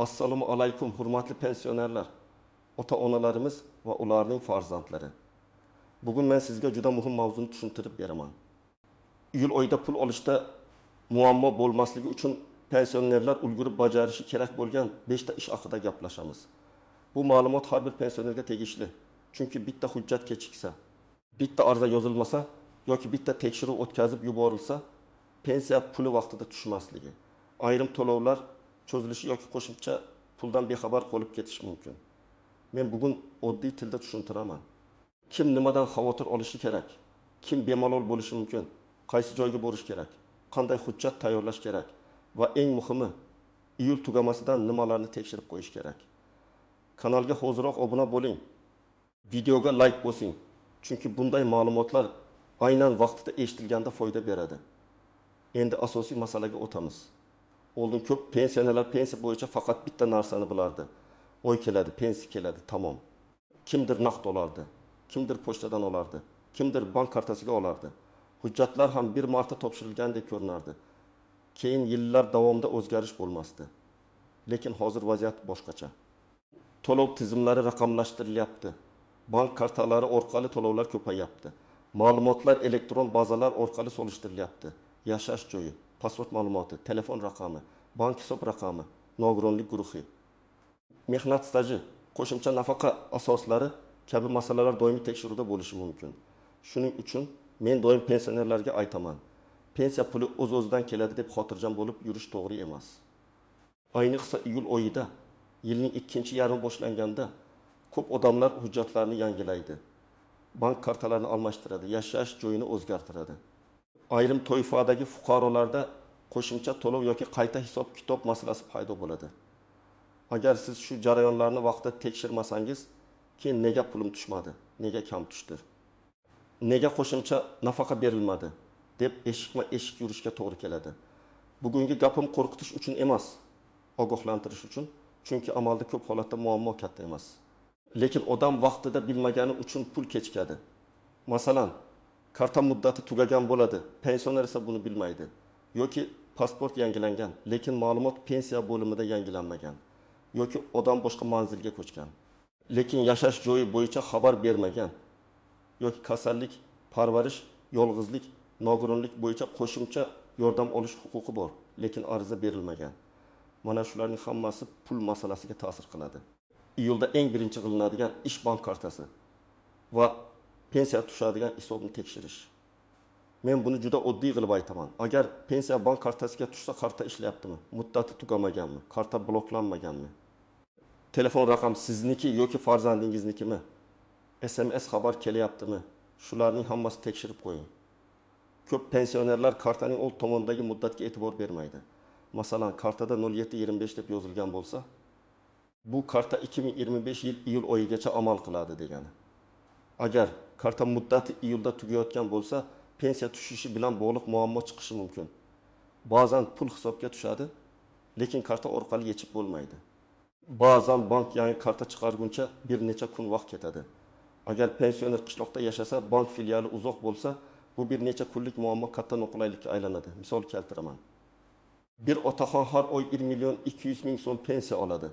Assalomu alaykum hurmatli pensionerlar, ota-onalarimiz va ularning farzandlari. Bugun men sizga juda muhim mavzuni tushuntirib beraman. Iyul oyida pul olishda muammo bo'lmasligi uchun pensionerlar ulgurib bajarishi kerak bo'lgan 5 ta ish haqida gaplashamiz. Bu ma'lumot har bir pensionerga tegishli. Chunki bitta hujjat kechiksa, bitta ariza yozilmasa yoki bitta tekshiruv o'tkazib yuborilsa, pensiya puli vaqtida tushmasligi, ayrim to'lovlar cho'zilishi yoki qo'shimcha puldan bexabar qolib ketish mumkin. Men bugun oddiy tilda tushuntiraman. Kim nimadan xavotir olishi kerak? Kim bemalol bo'lishi mumkin? Qaysi joyga borish kerak? Qanday hujjat tayyorlash kerak? Va eng muhimi, iyul tugamasidan nimalarni tekshirib qo'yish kerak? Kanalga hoziroq obuna bo'ling. Videoga like bosing. Chunki bunday ma'lumotlar aynan vaqtida eshitilganda foyda beradi. Endi asosiy masalaga o'tamiz. Oldin ko'p pensionerlar pensiya bo'yicha faqat bitta narsani bilardi. Oy keladi, pensiya keladi, tamom. Kimdir naqd olardi, kimdir pochtadan olardi, kimdir bank kartasiga olardi. Hujjatlar ham bir marta topshirilgandek ko'rinardi. Keyin yillar davomida o'zgarish bo'lmasdi. Lekin hozir vaziyat boshqacha. To'lov tizimlari raqamlashtirilyapti. Bank kartalari orqali to'lovlar ko'payapti. Ma'lumotlar elektron bazalar orqali solishtirilyapti. Yashash joyi, pasport ma'lumoti, telefon raqami, bank hisob raqami, nogironlik guruhi, mehnat staji, qo'shimcha nafaqa asoslari kabi masalalar doimiy tekshiruvda bo'lishi mumkin. Shuning uchun men doim pensionerlarga aytaman. Pensiya puli o'z-o'zidan keladi deb xotirjam bo'lib yurish to'g'ri emas. Ayniqsa iyul oyida, yilning ikkinchi yarmi boshlanganda ko'p odamlar hujjatlarini yangilaydi. Bank kartalarini almashtiradi, yashash joyini o'zgartiradi. Ayrim toifadagi fuqarolarda qo'shimcha to'lov yoki qayta hisob-kitob masalasi paydo bo'ladi. Agar siz shu jarayonlarni vaqtida tekshirmasangiz, keyin nega pulim tushmadi, nega kam tushdi, nega qo'shimcha nafaqa berilmadi deb eshikma-eshik yurishga to'g'ri keladi. Bugungi gapim qo'rqitish uchun emas, ogohlantirish uchun, chunki amalda ko'p holatda muammo katta emas. Lekin odam vaqtida bilmagani uchun pul kechikadi. Masalan, karta muddati tugagan bo'ladi, pensioner esa buni bilmaydi. Yoki pasport yangilangan, lekin ma'lumot pensiya bo'limida yangilanmagan. Yoki odam boshqa manzilga ko'chgan, lekin yashash joyi bo'yicha xabar bermagan. Yoki kasallik, parvarish, yolg'izlik, nogironlik bo'yicha qo'shimcha yordam olish huquqi bor, lekin ariza berilmagan. Mana shularning hammasi pul masalasiga ta'sir qiladi. Iyulda eng birinchi qilinadigan ish bank kartasi va pensiya tushadigan hisobni tekshirish. Men buni juda oddiy qilib aytaman. Agar pensiya bank kartasiga tushsa, karta ishlayaptimi? Muddati tugamaganmi? Karta bloklanmaganmi? Telefon raqam sizniki yoki farzandingiznikimi? SMS xabar kelyaptimi? Shularning hammasini tekshirib qo'ying. Ko'p pensionerlar kartaning old tomonidagi muddatga e'tibor bermaydi. Masalan, kartada 0725 deb yozilgan bo'lsa, bu karta 2025 yil iyul oyigacha amal qiladi degani. Agar karta muddati iyulda tugayotgan bo'lsa, pensiya tushishi bilan bog'liq muammo chiqishi mumkin. Ba'zan pul hisobga tushadi, lekin karta orqali yechib bo'lmaydi. Ba'zan bank yangi karta chiqarguncha bir necha kun vaqt ketadi. Agar pensioner qishloqda yashasa, bank filiali uzoq bo'lsa, bu bir necha kunlik muammo katta noqulaylikka aylanadi. Misol keltiraman. Bir otaxon har oy 1 million 200 ming so'm pensiya oladi.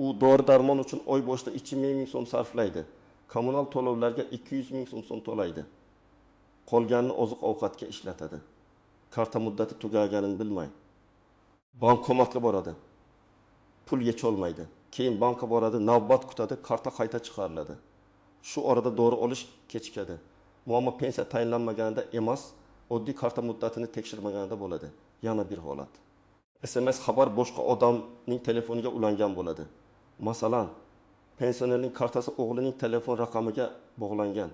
U dori-darmon uchun oy boshida 2 ming so'm sarflaydi. Kommunal to'lovlarga 200 ming so'm to'laydi. Qolganini oziq-ovqatga ishlatadi. Karta muddati tugaganini bilmay. Bankomatga boradi. Pul yecholmaydi. Keyin bankka boradi, navbat kutadi, karta qayta chiqariladi. Shu orada dori olish kechikadi. Muammo pensiya tayinlanmaganida emas, oddiy karta muddatini tekshirmaganida bo'ladi. Yana bir holat. SMS xabar boshqa odamning telefoniga ulangan bo'ladi. Masalan, pensionerning kartasi o'g'lining telefon raqamiga bog'langan.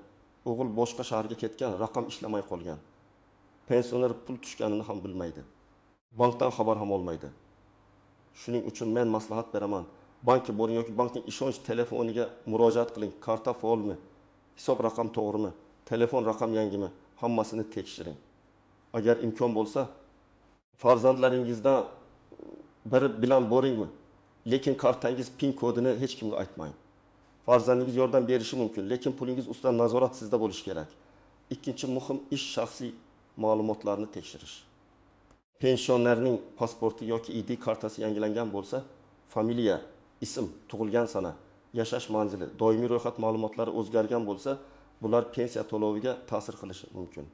O'g'il boshqa shaharga ketgan, raqam ishlamay qolgan. Pensioner pul tushganini ham bilmaydi. Bankdan xabar ham olmaydi. Shuning uchun men maslahat beraman. Bankka boring yoki bankning ishonch telefoniga murojaat qiling. Karta faolmi? Hisob raqam to'g'rimi? Telefon raqam yangimi? Hammasini tekshiring. Agar imkon bo'lsa, farzandlaringizdan biri bilan boringmi? Lekin kartangiz PIN kodini hech kimga aytmang. Farzandingiz yordam berishi mumkin, lekin pulingiz ustidan nazorat sizda bo'lishi kerak. Ikkinchi muhim ish shaxsiy ma'lumotlarni tekshirish. Pensionerning pasporti yoki ID kartasi yangilangan bo'lsa, familiya, ism, tug'ilgan sana, yashash manzili, doimiy ro'yxat ma'lumotlari o'zgargan bo'lsa, bular pensiya to'loviga ta'sir qilishi mumkin.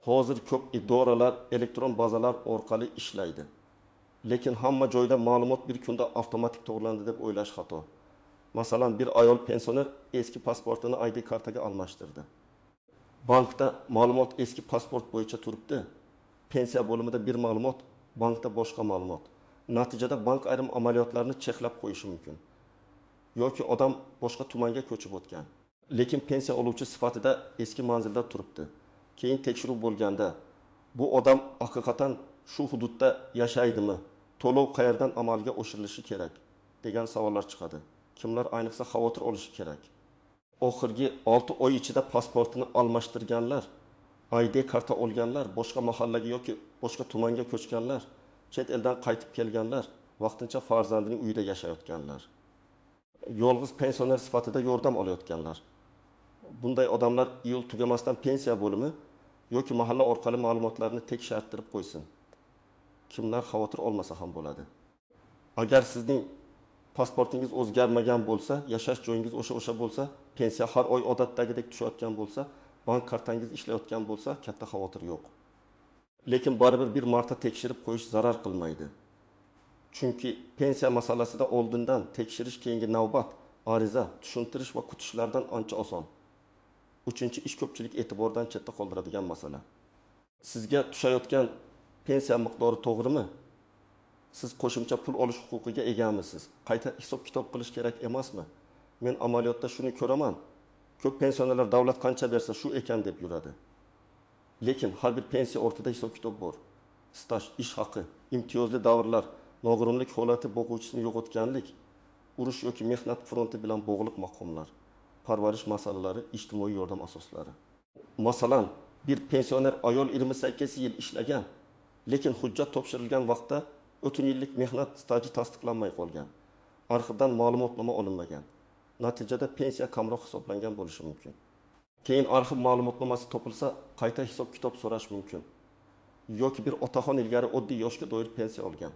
Hozir ko'p idoralar elektron bazalar orqali ishlaydi. Lekin hamma joyda ma'lumot bir kunda avtomatik to'g'rilandi deb o'ylash xato. Masalan, bir ayol pensioner eski pasportini ID kartaga almashtirdi. Bankda ma'lumot eski pasport bo'yicha turibdi. Pensiya bo'limida bir ma'lumot, bankda boshqa ma'lumot. Natijada bank ayrim amaliyotlarni cheklab qo'yishi mumkin. Yoki odam boshqa tumanga ko'chib o'tgan. Lekin pensiya oluvchi sifatida eski manzilda turibdi. Keyin tekshiruv bo'lganda bu odam haqiqatan shu hududda yashaydimi? To'lov qayerdan amalga oshirilishi kerak degan savollar chiqadi. Kimlar ayniqsa xavotir olishi kerak. Oxirgi 6 oy ichida pasportini almashtirganlar, ID karta olganlar, boshqa mahallaga yoki boshqa tumanga ko'chganlar, chet eldan qaytib kelganlar, vaqtincha farzandining uyida yashayotganlar, yolg'iz pensioner sifatida yordam olayotganlar. Bunday odamlar iyul tugamasdan pensiya bo'limi yoki mahalla orqali ma'lumotlarni tekshirtirib qo'ysin. Kimlar xavotir olmasa ham bo'ladi. Agar sizning pasportingiz o'zgarmagan bo'lsa, yashash joyingiz o'sha bo'lsa, pensiya har oy odatdagidek tushayotgan bo'lsa, bank kartangiz ishlayotgan bo'lsa, katta xavotir yo'q. Lekin baribir bir marta tekshirib qo'yish zarar qilmaydi. Chunki pensiya masalasida oldindan tekshirish keyingi navbat, ariza, tushuntirish va kutishlardan ancha oson. Uchinchi ish ko'pchilik e'tibordan chetda qoldiradigan masala. Sizga tushayotgan pensiya miqdori to'g'rimi? Siz qo'shimcha pul olish huquqiga egamisiz? Qayta hisob kitob qilish kerak emasmi? Men amaliyotda shuni ko'raman. Ko'p pensionerlar davlat qancha bersa shu ekan deb yuradi. Lekin har bir pensiya ortida hisob kitob bor. Staj, ish haqi, imtiyozli davrlar, nogironlik holati boquvchisini yo'qotganlik, urush yoki mehnat fronti bilan bog'liq maqomlar, parvarish masalalari, ijtimoiy yordam asoslari. Masalan, bir pensioner ayol 28 yil ishlagan, lekin hujjat topshirilgan vaqtda o'tgan yillik mehnat staji tasdiqlanmay qolgan. Arxivdan ma'lumotnoma olinmagan. Natijada pensiya kamroq hisoblangan bo'lishi mumkin. Keyin arxiv ma'lumotnomasi topilsa, qayta hisob kitob so'rash mumkin. Yoki bir otaxon ilgari oddiy yoshga doir pensiya olgan.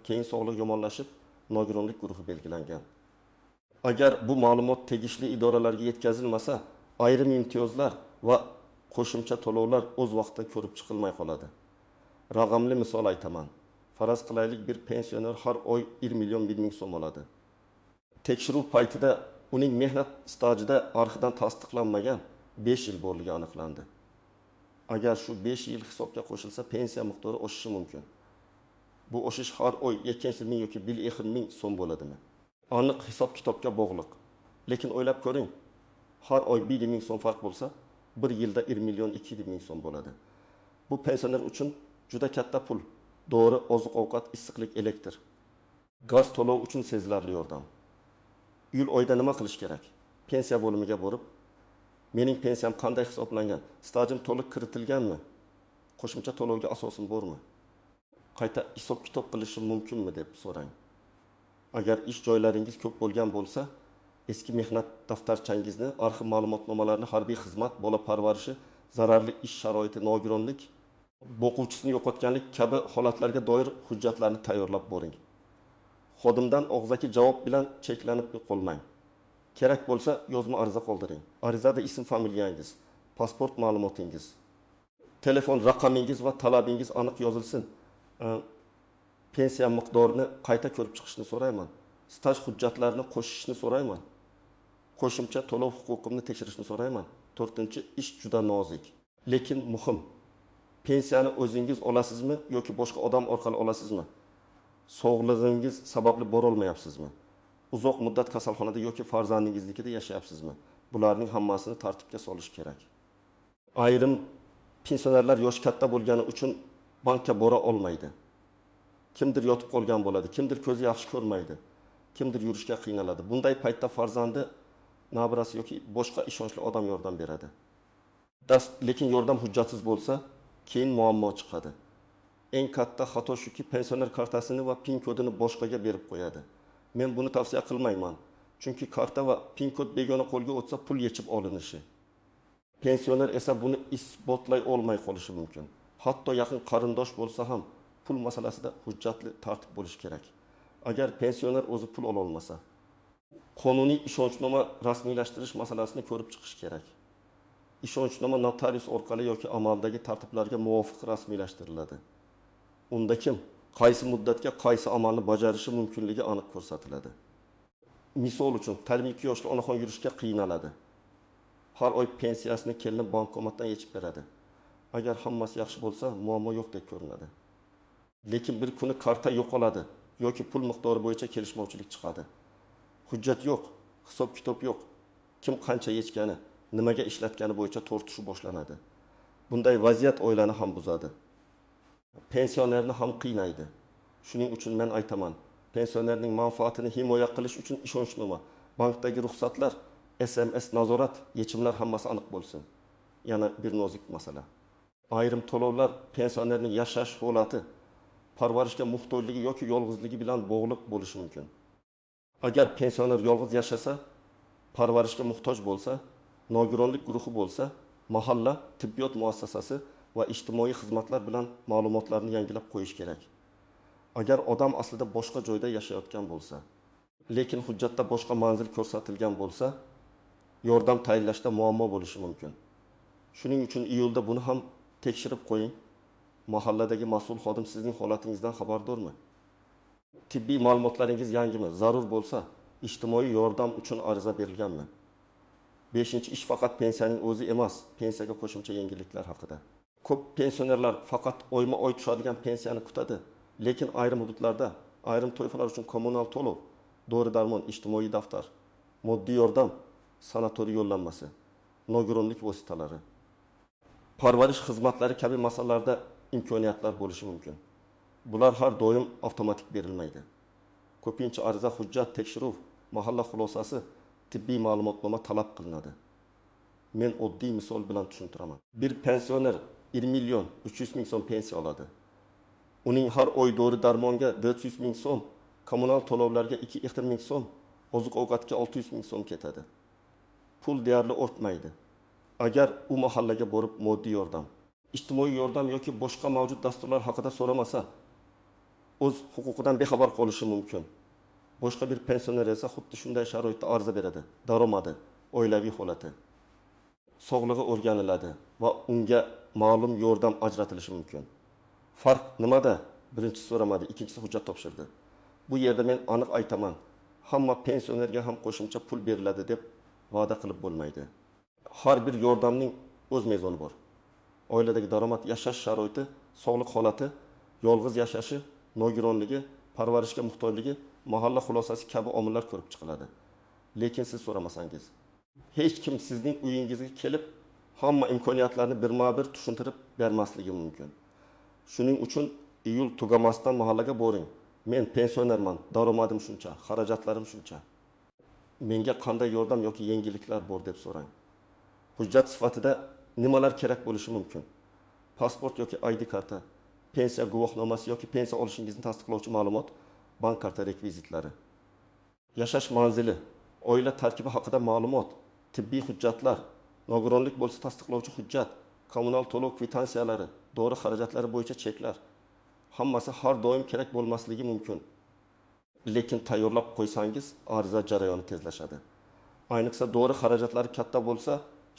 Keyin sog'liq yomonlashib, nogironlik guruhi belgilangan. Agar bu ma'lumot tegishli idoralarga yetkazilmasa, ayrim imtiyozlar va qo'shimcha to'lovlar o'z vaqtida ko'rib chiqilmay qoladi. Raqamli misol aytaman. Faraz qilaylik, bir pensioner har oy 1 million 1 ming so'm oladi. Tekshiruv paytida uning mehnat stajida arxivdan tasdiqlanmagan 5 yil borligi aniqlandi. Agar shu 5 yil hisobga qo'shilsa, pensiya miqdori oshishi mumkin. Bu oshish har oy 2 ming yoki 1 ming so'm bo'ladimi? Aniq hisob kitobga bog'liq. Lekin o'ylab ko'ring, har oy 1 ming so'm farq bo'lsa, bir yilda 1 million 2 ming so'm bo'ladi. Bu pensioner uchun juda katta pul. Dori, oziq-ovqat, issiqlik, elektr, gaz to'lov uchun sezilarli yordam. Iyul oyida nima qilish kerak? Pensiya bo'limiga borib, mening pensiyam qanday hisoblangan? Stajim to'liq kiritilganmi? Qo'shimcha to'lovga asosim bormi? Qayta hisob kitob qilishim mumkinmi deb so'rang. Agar ish joylaringiz ko'p bo'lgan bo'lsa, eski mehnat daftarchangizni, arxiv ma'lumotnomalarini, harbiy xizmat, bola parvarishi, zararli ish sharoiti, nogironlik, boquvchisini yo'qotganlik kabi holatlarga doir hujjatlarni tayyorlab boring. Xodimdan og'zaki javob bilan cheklanib qolmang. Kerak bo'lsa yozma ariza qoldiring. Arizada ism familiyangiz, pasport ma'lumotingiz, telefon raqamingiz va talabingiz aniq yozilsin. Pensiya miqdorini qayta ko'rib chiqishni so'rayman. Staj hujjatlarini qo'shishni so'rayman. Qo'shimcha to'lov huquqimni tekshirishni so'rayman. 4-chi ish juda nozik, lekin muhim. Pensiyani o'zingiz olasizmi yoki boshqa odam orqali olasizmi? Sog'lig'ingiz sababli bora olmayapsizmi? Uzoq muddat kasalxonada yoki farzandingiznikida yashayapsizmi? Bularning hammasini tartibga solish kerak. Ayrim pensionerlar yoshi katta bo'lgani uchun bankka bora olmaydi. Kimdir yotib qolgan bo'ladi, kimdir ko'zi yaxshi ko'rmaydi, kimdir yurishga qiynaladi. Bunday paytda farzandi, nabirasi yoki boshqa ishonchli odam yordam beradi. Lekin yordam hujjatsiz bo'lsa, keyin muammo chiqadi. Eng katta xato shuki, pensioner kartasini va PIN kodini boshqaga berib qo'yadi. Men buni tavsiya qilmayman. Chunki karta va PIN kod begona qo'lga o'tsa pul yechib olinishi. Pensioner esa buni isbotlay olmay qolishi mumkin. Hatto yaqin qarindosh bo'lsa ham pul masalasida hujjatli tartib bo'lishi kerak. Agar pensioner o'zi pul ola olmasa, qonuniy ishonchnoma rasmiylashtirish masalasini ko'rib chiqish kerak. Ishonchnoma notarius orqali yoki amaldagi tartiblarga muvofiq rasmiylashtiriladi. Unda kim qaysi muddatga qaysi amalni bajarishi mumkinligi aniq ko'rsatiladi. Misol uchun, ta'lim 2 yoshli onaxon yurishga qiynaladi. Har oy pensiyasini kelini bankomatdan yechib beradi. Agar hammasi yaxshi bo'lsa, muammo yo'qdek ko'rinadi. Lekin bir kuni karta yo'qoladi yoki pul miqdori bo'yicha kelishmovchilik chiqadi. Hujjat yo'q, hisob-kitob yo'q. Kim qancha yechgani, nimaga ishlatgani bo'yicha tortishuv boshlanadi. Bunday vaziyat oilani ham buzadi. Pensionerni ham qiynaydi. Shuning uchun men aytaman, pensionerning manfaatini himoya qilish uchun ishonchnoma, bankdagi ruxsatlar, SMS nazorat, yechimlar hammasi aniq bo'lsin. Yana bir nozik masala. Ayrim to'lovlar pensionerning yashash holati, parvarishga muhtojligi yoki yolg'izligi bilan bog'liq bo'lishi mumkin. Agar pensioner yolg'iz yashasa, parvarishga muhtoj bo'lsa, nogironlik guruhi bo'lsa, mahalla, tibbiyot muassasasi va ijtimoiy xizmatlar bilan ma'lumotlarni yangilab qo'yish kerak. Agar odam aslida boshqa joyda yashayotgan bo'lsa, lekin hujjatda boshqa manzil ko'rsatilgan bo'lsa, yordam tayinlashda muammo bo'lishi mumkin. Shuning uchun iyulda buni ham tekshirib qo'ying. Mahalladagi mas'ul xodim sizning holatingizdan xabardormi? Tibbiy ma'lumotlaringiz yangimi? Zarur bo'lsa, ijtimoiy yordam uchun ariza berilganmi? 5-ish faqat pensiyaning o'zi emas, pensiyaga qo'shimcha yengilliklar haqida. Ko'p pensionerlar faqat oyma-oy tushadigan pensiyani kutadi, lekin ayrim hududlarda, ayrim toifalar uchun kommunal to'lov, dori-darmon, ijtimoiy daftar, moddiy yordam, sanatoriy yo'llanmasi, nogironlik vositalari, parvarish xizmatlari kabi masalalarda imkoniyatlar bo'lishi mumkin. Bular har doim avtomatik berilmaydi. Ko'pincha ariza, hujjat, tekshiruv, mahalla xulosasi, tibbiy ma'lumotnoma talab qilinadi. Men oddiy misol bilan tushuntiraman. Bir pensioner 1 million 300 ming so'm pensiya oladi. Uning har oy dori-darmonga 400 ming so'm, kommunal to'lovlarga 2 ming so'm, oziq-ovqatga 600 ming so'm ketadi. Pul deyarli ortmaydi. Agar u mahallaga borib moddiy yordam, ijtimoiy yordam yoki boshqa mavjud dasturlar haqida so'ramasa, o'z huquqidan bexabar qolishi mumkin. Boshqa bir pensioner esa xuddi shunday sharoitda ariza beradi. Daromadi, oilaviy holati, sog'lig'i o'rganiladi va unga ma'lum yordam ajratilishi mumkin. Farq nimada? Birinchisi so'ramadi, ikkinchisi hujjat topshirdi. Bu yerda men aniq aytaman, hamma pensionerga ham qo'shimcha pul beriladi deb va'da qilib bo'lmaydi. Har bir yordamning o'z mezoni bor. Oiladagi daromad, yashash sharoiti, sog'liq holati, yolg'iz yashashi, nogironligi, parvarishga muhtojligi, mahalla xulosasi kabi omillar ko'rib chiqiladi. Lekin siz so'ramasangiz, hech kim sizning uyingizga kelib hamma imkoniyatlarni birma-bir tushuntirib bermasligi mumkin. Shuning uchun iyul tugamasdan mahallaga boring. Men pensionerman, daromadim shuncha, xarajatlarim shuncha. Menga qanday yordam yoki yengilliklar bor deb so'rang. Hujjat sifatida nimalar kerak bo'lishi mumkin? Pasport yoki ID karta, pensiya guvohnomasi yoki pensiya olishingizni tasdiqlovchi ma'lumot, bank karta rekvizitlari, yashash manzili, oila tarkibi haqida ma'lumot, tibbiy hujjatlar, nogironlik bo'lsa tasdiqlovchi hujjat, kommunal to'lov kvitantsiyalari, dori xarajatlari bo'yicha cheklar. Hammasi har doim kerak bo'lmasligi mumkin. Lekin tayyorlab qo'ysangiz, ariza jarayoni tezlashadi. Ayniqsa dori xarajatlari katta bo'lsa,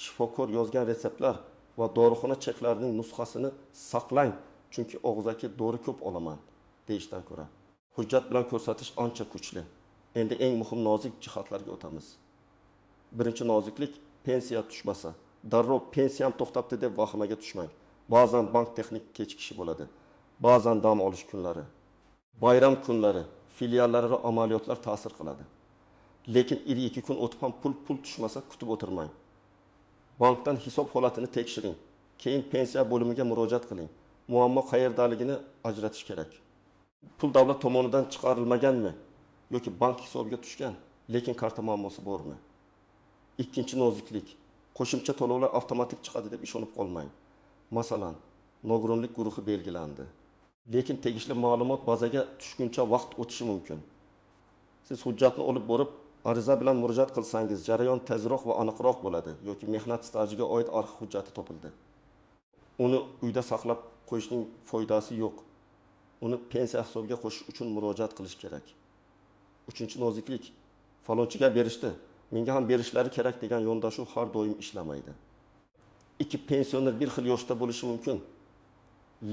shifokor yozgan retseptlar va dorixona cheklarining nusxasini saqlang, chunki og'zaki dori ko'p olaman deyishdan ko'ra hujjat bilan ko'rsatish ancha kuchli. Endi eng muhim nozik jihatlarga o'tamiz. Birinchi noziklik, pensiya tushmasa, darrov pensiyam to'xtabdi deb vahimaga tushmang. Ba'zan bank texnik kechikishi bo'ladi. Ba'zan dam olish kunlari, bayram kunlari, filiallararo amaliyotlar ta'sir qiladi. Lekin 1-2 kun o'tib ham pul tushmasa, kutib o'tirmang. Bankdan hisob holatini tekshiring. Keyin pensiya bo'limiga murojaat qiling. Muammo qayerdaligini ajratish kerak. Pul davlat tomonidan chiqarilmaganmi yoki bank hisobiga tushgan, lekin karta muammosi bormi? Ikkinchi noziklik, qo'shimcha to'lovlar avtomatik chiqadi deb ishonib qolmang. Masalan, nogironlik guruhi belgilandi, lekin tegishli ma'lumot bazaga tushguncha vaqt o'tishi mumkin. Siz hujjatni olib borib, ariza bilan murojaat qilsangiz, jarayon tezroq va aniqroq bo'ladi yoki mehnat stajiga oid arxiv hujjati topildi. Uni uyda saqlab qo'yishning foydasi yo'q. Uni pensiya hisobiga qo'shish uchun murojaat qilish kerak. uchinchi noziklik falonchiga berishdi, menga ham berishlari kerak degan yondashuv har doim ishlamaydi. Ikki pensioner bir xil yoshda bo'lishi mumkin,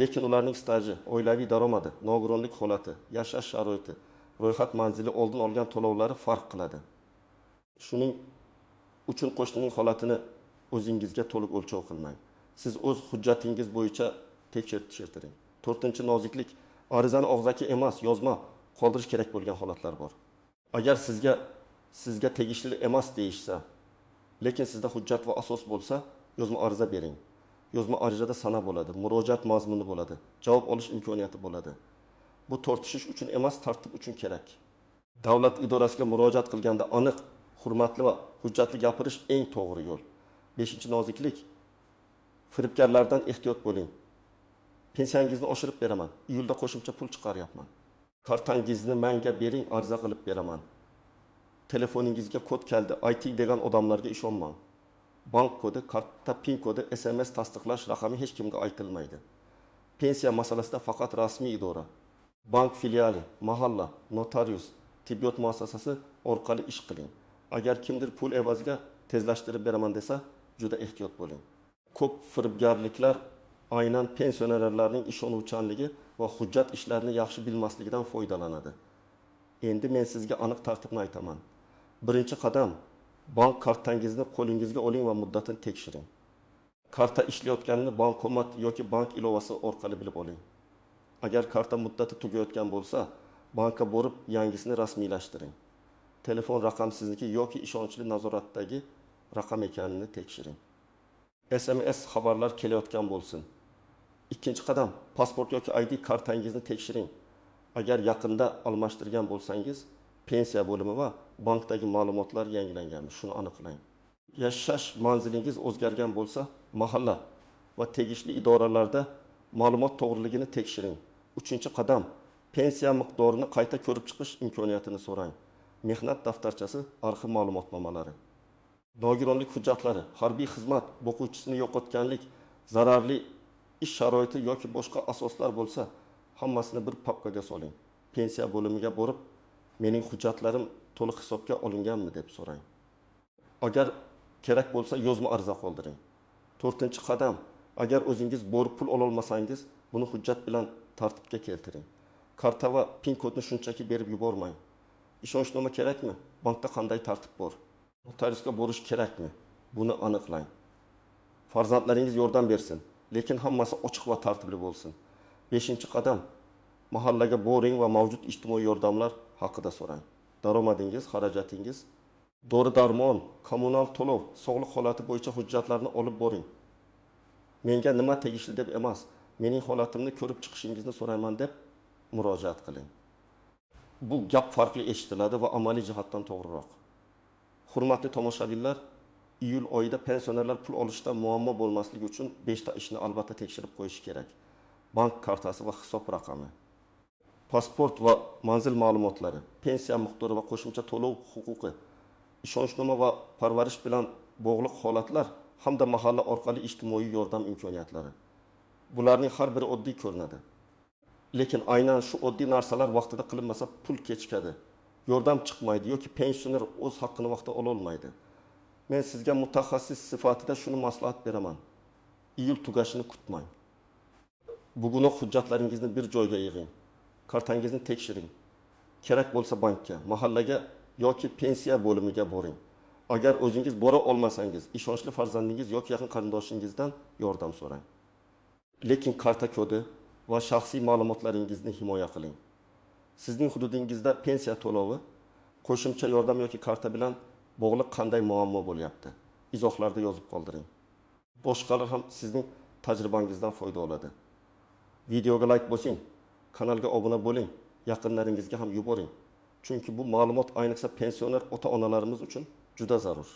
lekin ularning staji, oilaviy daromadi, nogironlik holati, yashash sharoiti, ro'yxat manzili oldin olgan to'lovlari farq qiladi. Shuning uchun qo'shnining holatini o'zingizga to'liq o'lchov qilmang. Siz o'z hujjatingiz bo'yicha tekshirtiring. 4-noziklik arizani og'zaki emas, yozma qoldirish kerak bo'lgan holatlar bor. Agar sizga tegishli emas deyishsa, lekin sizda hujjat va asos bo'lsa, yozma ariza bering. Yozma arizada sana bo'ladi, murojaat mazmuni bo'ladi, javob olish imkoniyati bo'ladi. Bu tortishish uchun emas, tartib uchun kerak. Davlat idorasiga murojaat qilganda aniq, hurmatli va hujjatli gapirish eng to'g'ri yo'l. 5-noziklik firibgarlardan ehtiyot bo'ling. Pensiyangizni oshirib beraman, iyulda qo'shimcha pul chiqaryapman. Kartangizni menga bering, arza qilib beraman. Telefoningizga kod keldi, IT degan odamlarga ishonmang. Bank kodi, karta PIN kodi, SMS tasdiqlash raqami hech kimga aytilmaydi. Pensiya masalasida faqat rasmiy idora, bank filiali, mahalla, notarius, tibbiyot muassasasi orqali ish qiling. Agar kimdir pul evaziga tezlashtirib beraman desa, juda ehtiyot bo'ling. Ko'p firibgarliklar aynan pensionerlarning ishonuvchanligi va hujjat ishlarini yaxshi bilmasligidan foydalanadi. Endi men sizga aniq tartibni aytaman. Birinchi qadam, bank kartangizni qo'lingizga oling va muddatini tekshiring. Karta ishlayotganini bankomat yoki bank ilovasi orqali bilib oling. Agar karta muddati tugayotgan bo'lsa, bankka borib yangisini rasmiylashtiring. Telefon raqam sizniki yoki ishonchli nazoratdagi raqam ekanini tekshiring. SMS xabarlar kelayotgan bo'lsin. Ikkinchi qadam, pasport yoki ID kartangizni tekshiring. Agar yaqinda almashtirgan bo'lsangiz, pensiya bo'limi va bankdagi ma'lumotlar yangilanganmi, shuni aniqlang. Yashash manzilingiz o'zgargan bo'lsa, mahalla va tegishli idoralarda ma'lumot to'g'riligini tekshiring. Uchinchi qadam, pensiya miqdorini qayta ko'rib chiqish imkoniyatini so'rang. Mehnat daftarchasi, arxiv ma'lumotnomalari. Nogironlik hujjatlari, harbiy xizmat, o'quvchisini yo'qotganlik, zararli ish sharoiti yoki boshqa asoslar bo'lsa, hammasini bir papkaga soling. Pensiya bo'limiga borib, mening hujjatlarim to'liq hisobga olinganmi deb so'rang. Agar kerak bo'lsa, yozma ariza qoldiring. 4-qadam, agar o'zingiz borib pul ola olmasangiz, buni hujjat bilan tartibga keltiring. Karta va PIN kodni shunchaki berib yubormang. Ishonchnoma kerakmi? Bankda qanday tartib bor? Notariusga borish kerakmi? Buni aniqlang. Farzandlaringiz yordam bersin, lekin hammasi ochiq va tartibli bo'lsin. 5-qadam, mahallaga boring va mavjud ijtimoiy yordamlar haqida so'rang. Daromadingiz, xarajatingiz, dori-darmon, kommunal to'lov, sog'liq holati bo'yicha hujjatlarni olib boring. Menga nima tegishli deb emas, mening holatimni ko'rib chiqishingizni so'rayman deb murojaat qiling. Bu gap farqli eshitiladi va amaliy jihatdan to'g'riroq. Hurmatli tomoshabinlar, iyul oyida pensionerlar pul olishda muammo bo'lmasligi uchun 5 ta ishni albatta tekshirib qo'yish kerak. Bank kartasi va hisob raqami, pasport va manzil ma'lumotlari, pensiya miqdori va qo'shimcha to'lov huquqi, ishonchnoma va parvarish bilan bog'liq holatlar hamda mahalla orqali ijtimoiy yordam imkoniyatlari. Bularning har biri oddiy ko'rinadi. Lekin aynan shu oddiy narsalar vaqtida qilinmasa pul kechikadi. Yordam chiqmaydi yoki pensioner o'z haqqini vaqtida ola olmaydi. Men sizga mutaxassis sifatida shuni maslahat beraman. Iyul tugashini kutmang. Bugunoq hujjatlaringizni bir joyga yig'ing. Kartangizni tekshiring. Kerak bo'lsa bankka, mahallaga yoki pensiya bo'limiga boring. Agar o'zingiz bora olmasangiz, ishonchli farzandingiz yoki yaqin qarindoshingizdan yordam so'rang. Lekin karta kodi va shaxsiy ma'lumotlaringizni himoya qiling. Sizning hududingizda pensiya to'lovi, qo'shimcha yordam yoki karta bilan bog'liq qanday muammo bo'lyapti? Izohlarda yozib qoldiring. Boshqalar ham sizning tajribangizdan foyda oladi. Videoga like bosing, kanalga obuna bo'ling, yaqinlaringizga ham yuboring. Chunki bu ma'lumot ayniqsa pensioner ota-onalarimiz uchun juda zarur.